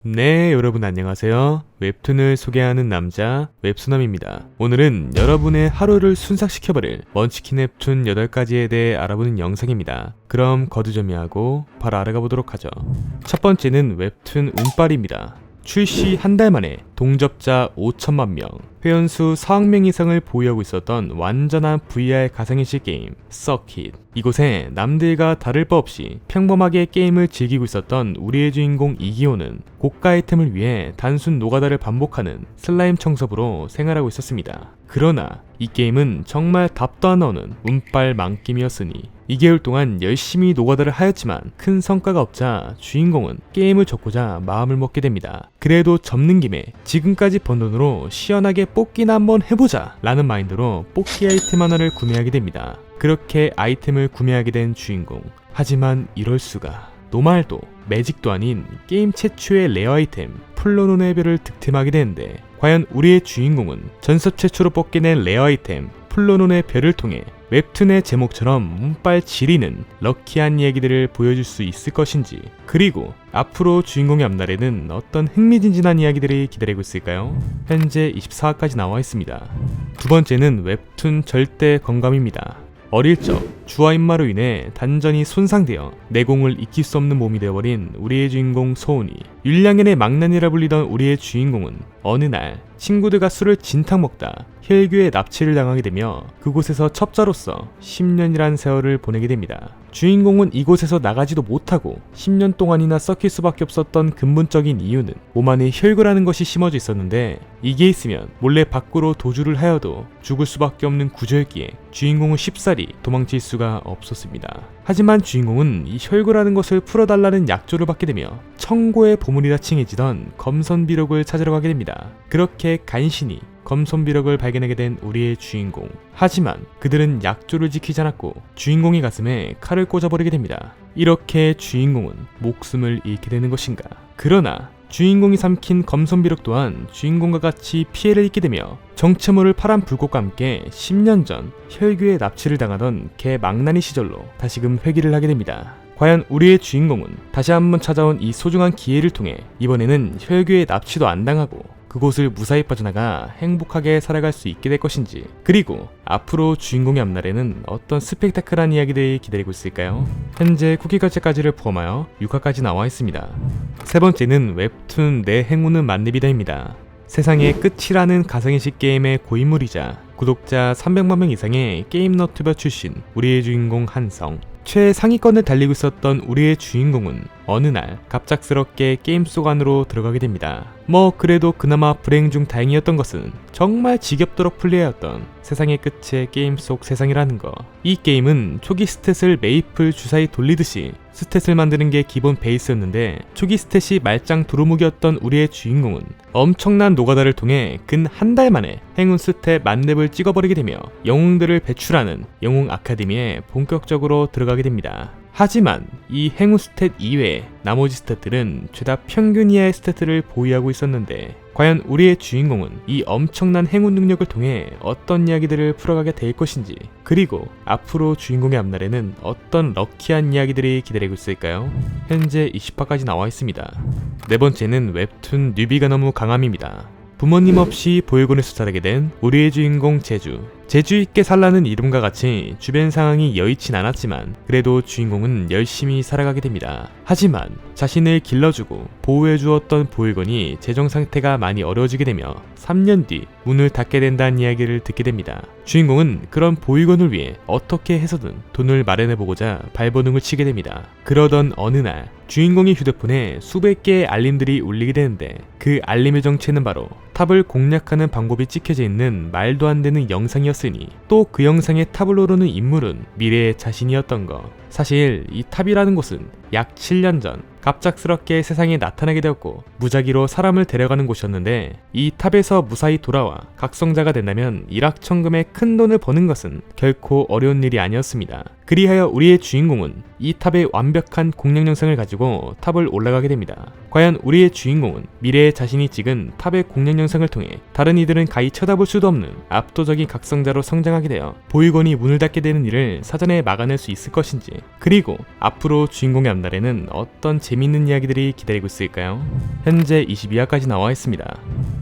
네, 여러분 안녕하세요. 웹툰을 소개하는 남자 웹소남입니다. 오늘은 여러분의 하루를 순삭시켜버릴 먼치킨 웹툰 8가지에 대해 알아보는 영상입니다. 그럼 거두절미하고 바로 알아가 보도록 하죠. 첫 번째는 웹툰 운빨입니다. 출시 한 달 만에 동접자 5천만 명, 회원수 4억 명 이상을 보유하고 있었던 완전한 VR 가상현실 게임 서킷. 이곳에 남들과 다를 바 없이 평범하게 게임을 즐기고 있었던 우리의 주인공 이기호는 고가 아이템을 위해 단순 노가다를 반복하는 슬라임 청소부로 생활하고 있었습니다. 그러나 이 게임은 정말 답도 안 나오는 운빨 만김이었으니 2개월 동안 열심히 노가다를 하였지만 큰 성과가 없자 주인공은 게임을 접고자 마음을 먹게 됩니다. 그래도 접는 김에 지금까지 번 돈으로 시원하게 뽑기나 한번 해보자 라는 마인드로 뽑기 아이템 하나를 구매하게 됩니다. 그렇게 아이템을 구매하게 된 주인공. 하지만 이럴 수가. 노말도 매직도 아닌 게임 최초의 레어 아이템 플로논의 별을 득템하게 되는데 과연 우리의 주인공은 전섭 최초로 뽑게 된 레어 아이템 플로논의 별을 통해 웹툰의 제목처럼 운빨 지리는 럭키한 이야기들을 보여줄 수 있을 것인지, 그리고 앞으로 주인공의 앞날에는 어떤 흥미진진한 이야기들이 기다리고 있을까요? 현재 24화까지 나와 있습니다. 두 번째는 웹툰 절대 건감입니다. 어릴 적 주화 입마로 인해 단전이 손상되어 내공을 익힐 수 없는 몸이 되어버린 우리의 주인공 소은이. 율량현의 망난이라 불리던 우리의 주인공은 어느 날 친구들과 술을 진탕 먹다 혈규에 납치를 당하게 되며 그곳에서 첩자로서 10년이란 세월을 보내게 됩니다. 주인공은 이곳에서 나가지도 못하고 10년 동안이나 썩힐 수밖에 없었던 근본적인 이유는 몸 안에 혈규라는 것이 심어져 있었는데, 이게 있으면 몰래 밖으로 도주를 하여도 죽을 수밖에 없는 구조였기에 주인공은 쉽사리 도망칠 수가 없었습니다. 하지만 주인공은 이 혈구라는 것을 풀어달라는 약조를 받게 되며 천고의 보물이라 칭해지던 검선비록을 찾으러 가게 됩니다. 그렇게 간신히 검선비록을 발견하게 된 우리의 주인공. 하지만 그들은 약조를 지키지 않았고 주인공의 가슴에 칼을 꽂아버리게 됩니다. 이렇게 주인공은 목숨을 잃게 되는 것인가. 그러나 주인공이 삼킨 검선비록 또한 주인공과 같이 피해를 입게 되며 정체모를 파란 불꽃과 함께 10년 전 혈규에 납치를 당하던 개 망나니 시절로 다시금 회귀를 하게 됩니다. 과연 우리의 주인공은 다시 한번 찾아온 이 소중한 기회를 통해 이번에는 혈규에 납치도 안 당하고 그곳을 무사히 빠져나가 행복하게 살아갈 수 있게 될 것인지, 그리고 앞으로 주인공의 앞날에는 어떤 스펙타클한 이야기들이 기다리고 있을까요? 현재 쿠키 결제까지를 포함하여 6화까지 나와 있습니다. 세 번째는 웹툰 내 행운은 만렙이다입니다. 세상의 끝이라는 가상현실 게임의 고인물이자 구독자 300만 명 이상의 게임 너튜버 출신 우리의 주인공 한성. 최상위권을 달리고 있었던 우리의 주인공은 어느 날 갑작스럽게 게임 속 안으로 들어가게 됩니다. 그래도 그나마 불행 중 다행이었던 것은 정말 지겹도록 플레이하였던 세상의 끝의 게임 속 세상이라는 거. 이 게임은 초기 스탯을 메이플 주사위 돌리듯이 스탯을 만드는 게 기본 베이스였는데, 초기 스탯이 말짱 두루묵이었던 우리의 주인공은 엄청난 노가다를 통해 근 한 달 만에 행운 스탯 만렙을 찍어버리게 되며 영웅들을 배출하는 영웅 아카데미에 본격적으로 들어가게 됩니다. 하지만 이 행운 스탯 이외에 나머지 스탯들은 죄다 평균 이하의 스탯들을 보유하고 있었는데, 과연 우리의 주인공은 이 엄청난 행운 능력을 통해 어떤 이야기들을 풀어가게 될 것인지, 그리고 앞으로 주인공의 앞날에는 어떤 럭키한 이야기들이 기다리고 있을까요? 현재 20화까지 나와 있습니다. 네 번째는 웹툰 뉴비가 너무 강함입니다. 부모님 없이 보육원에서 자라게 된 우리의 주인공 제주. 재주 있게 살라는 이름과 같이 주변 상황이 여의친 않았지만 그래도 주인공은 열심히 살아가게 됩니다. 하지만 자신을 길러주고 보호해주었던 보육원이 재정 상태가 많이 어려워지게 되며 3년 뒤 문을 닫게 된다는 이야기를 듣게 됩니다. 주인공은 그런 보육원을 위해 어떻게 해서든 돈을 마련해보고자 발버둥을 치게 됩니다. 그러던 어느 날 주인공의 휴대폰에 수백 개의 알림들이 울리게 되는데, 그 알림의 정체는 바로 탑을 공략하는 방법이 찍혀져 있는 말도 안 되는 영상이었으니, 또 그 영상에 탑을 오르는 인물은 미래의 자신이었던 거. 사실 이 탑이라는 곳은 약 7년 전 갑작스럽게 세상에 나타나게 되었고 무작위로 사람을 데려가는 곳이었는데, 이 탑에서 무사히 돌아와 각성자가 된다면 일확천금의 큰 돈을 버는 것은 결코 어려운 일이 아니었습니다. 그리하여 우리의 주인공은 이 탑의 완벽한 공략 영상을 가지고 탑을 올라가게 됩니다. 과연 우리의 주인공은 미래의 자신이 찍은 탑의 공략 영상을 통해 다른 이들은 가히 쳐다볼 수도 없는 압도적인 각성자로 성장하게 되어 보육원이 문을 닫게 되는 일을 사전에 막아낼 수 있을 것인지, 그리고 앞으로 주인공의 앞날에는 어떤 재밌는 이야기들이 기다리고 있을까요? 현재 22화까지 나와 있습니다.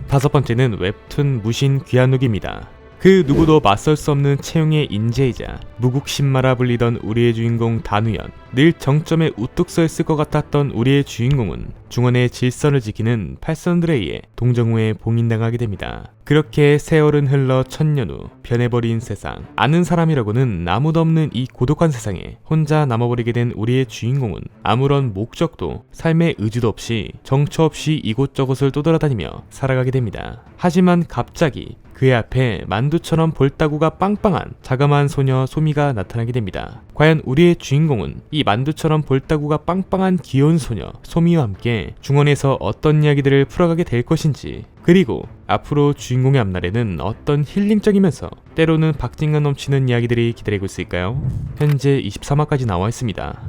다섯 번째는 웹툰 무신 귀한옥입니다. 그 누구도 맞설 수 없는 채용의 인재이자 무국신마라 불리던 우리의 주인공 단우연. 늘 정점에 우뚝 서 있을 것 같았던 우리의 주인공은 중원의 질서를 지키는 팔선들에 의해 동정우에 봉인당하게 됩니다. 그렇게 세월은 흘러 천년 후 변해버린 세상. 아는 사람이라고는 아무도 없는 이 고독한 세상에 혼자 남아버리게 된 우리의 주인공은 아무런 목적도 삶의 의지도 없이 정처 없이 이곳저곳을 떠돌아다니며 살아가게 됩니다. 하지만 갑자기 그의 앞에 만두처럼 볼따구가 빵빵한 자그마한 소녀 소미가 나타나게 됩니다. 과연 우리의 주인공은 이 만두처럼 볼따구가 빵빵한 귀여운 소녀 소미와 함께 중원에서 어떤 이야기들을 풀어가게 될 것인지, 그리고 앞으로 주인공의 앞날에는 어떤 힐링적이면서 때로는 박진감 넘치는 이야기들이 기다리고 있을까요? 현재 23화까지 나와 있습니다.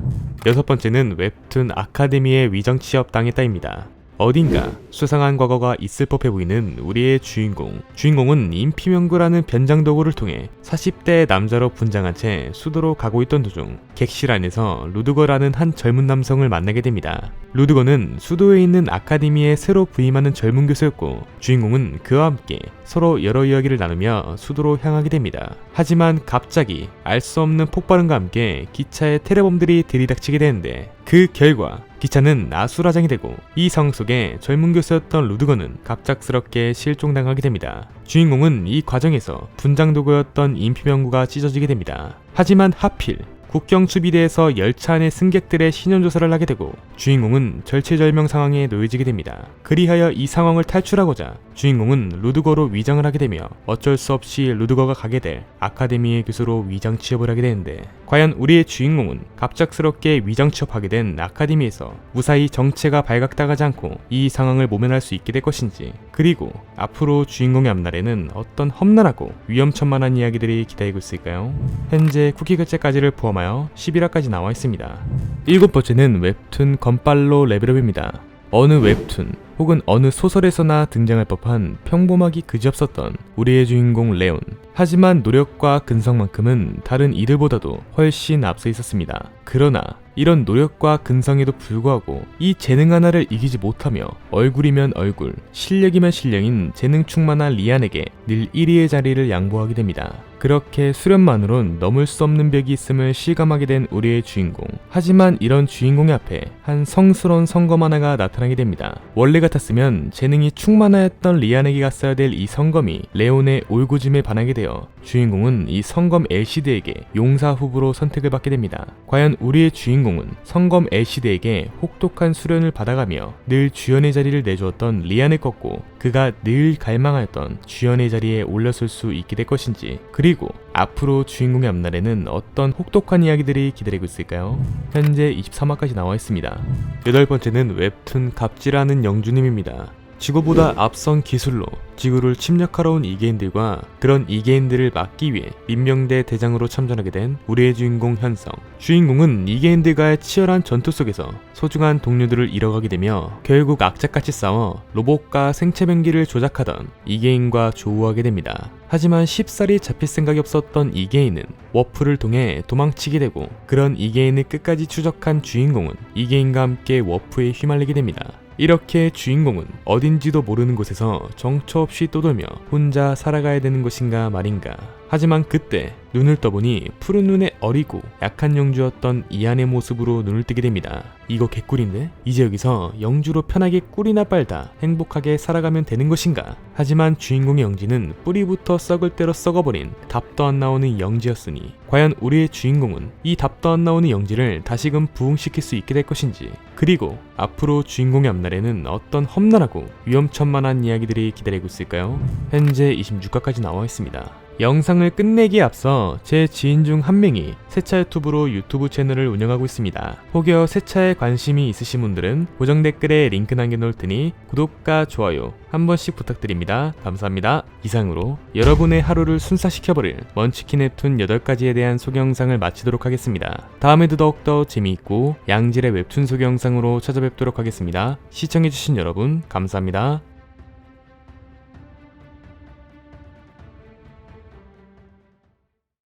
여섯 번째는 웹툰 아카데미의 위정 취업 당했다입니다. 어딘가 수상한 과거가 있을 법해 보이는 우리의 주인공. 주인공은 임피명구라는 변장 도구를 통해 40대 남자로 분장한 채 수도로 가고 있던 도중 객실 안에서 루드거라는 한 젊은 남성을 만나게 됩니다. 루드거는 수도에 있는 아카데미에 새로 부임하는 젊은 교수였고 주인공은 그와 함께 서로 여러 이야기를 나누며 수도로 향하게 됩니다. 하지만 갑자기 알 수 없는 폭발음과 함께 기차에 테러범들이 들이닥치게 되는데 그 결과 기차는 아수라장이 되고 이 상황 속에 젊은 교수였던 루드거는 갑작스럽게 실종당하게 됩니다. 주인공은 이 과정에서 분장도구였던 임피명구가 찢어지게 됩니다. 하지만 하필 국경 수비대에서 열차 안의 승객들의 신원조사를 하게 되고 주인공은 절체절명 상황에 놓여지게 됩니다. 그리하여 이 상황을 탈출하고자 주인공은 루드거로 위장을 하게 되며 어쩔 수 없이 루드거가 가게 될 아카데미의 교수로 위장 취업을 하게 되는데, 과연 우리의 주인공은 갑작스럽게 위장 취업하게 된 아카데미에서 무사히 정체가 발각당하지 않고 이 상황을 모면할 수 있게 될 것인지, 그리고 앞으로 주인공의 앞날에는 어떤 험난하고 위험천만한 이야기들이 기다리고 있을까요? 현재 쿠키 결제까지를 포함하여 11화까지 나와 있습니다. 일곱 번째는 웹툰 건빨로 레벨업입니다. 어느 웹툰 혹은 어느 소설에서나 등장할 법한 평범하기 그지없었던 우리의 주인공 레온. 하지만 노력과 근성만큼은 다른 이들보다도 훨씬 앞서 있었습니다. 그러나 이런 노력과 근성에도 불구하고 이 재능 하나를 이기지 못하며 얼굴이면 얼굴, 실력이면 실력인 재능 충만한 리안에게 늘 1위의 자리를 양보하게 됩니다. 그렇게 수련만으론 넘을 수 없는 벽이 있음을 실감하게 된 우리의 주인공. 하지만 이런 주인공의 앞에 한 성스러운 성검 하나가 나타나게 됩니다. 원래 같았으면 재능이 충만하였던 리안에게 갔어야 될 이 성검이 레온의 올고짐에 반하게 되어 주인공은 이 성검 엘시드에게 용사 후보로 선택을 받게 됩니다. 과연 우리의 주인공은 성검 엘시드에게 혹독한 수련을 받아가며 늘 주연의 자리를 내주었던 리안을 꺾고 그가 늘 갈망하였던 주연의 자리에 올라설 수 있게 될 것인지, 그리고 앞으로 주인공의 앞날에는 어떤 혹독한 이야기들이 기다리고 있을까요? 현재 23화까지 나와 있습니다. 여덟 번째는 웹툰 갑질하는 영주님입니다. 지구보다 앞선 기술로 지구를 침략하러 온 이계인들과 그런 이계인들을 막기 위해 민명대 대장으로 참전하게 된 우리의 주인공 현성. 주인공은 이계인들과의 치열한 전투 속에서 소중한 동료들을 잃어가게 되며 결국 악착같이 싸워 로봇과 생체 병기를 조작하던 이계인과 조우하게 됩니다. 하지만 쉽사리 잡힐 생각이 없었던 이계인은 워프를 통해 도망치게 되고, 그런 이계인을 끝까지 추적한 주인공은 이계인과 함께 워프에 휘말리게 됩니다. 이렇게 주인공은 어딘지도 모르는 곳에서 정처 없이 떠돌며 혼자 살아가야 되는 것인가 말인가. 하지만 그때 눈을 떠보니 푸른 눈에 어리고 약한 영주였던 이안의 모습으로 눈을 뜨게 됩니다. 이거 개꿀인데? 이제 여기서 영주로 편하게 꿀이나 빨다 행복하게 살아가면 되는 것인가? 하지만 주인공의 영지는 뿌리부터 썩을 대로 썩어버린 답도 안 나오는 영지였으니 과연 우리의 주인공은 이 답도 안 나오는 영지를 다시금 부흥시킬 수 있게 될 것인지, 그리고 앞으로 주인공의 앞날에는 어떤 험난하고 위험천만한 이야기들이 기다리고 있을까요? 현재 26화까지 나와 있습니다. 영상을 끝내기에 앞서 제 지인 중 한 명이 세차 유튜브로 유튜브 채널을 운영하고 있습니다. 혹여 세차에 관심이 있으신 분들은 고정 댓글에 링크 남겨놓을 테니 구독과 좋아요 한 번씩 부탁드립니다. 감사합니다. 이상으로 여러분의 하루를 순삭시켜버릴 먼치킨 웹툰 8가지에 대한 소개 영상을 마치도록 하겠습니다. 다음에도 더욱더 재미있고 양질의 웹툰 소개 영상으로 찾아뵙도록 하겠습니다. 시청해주신 여러분 감사합니다.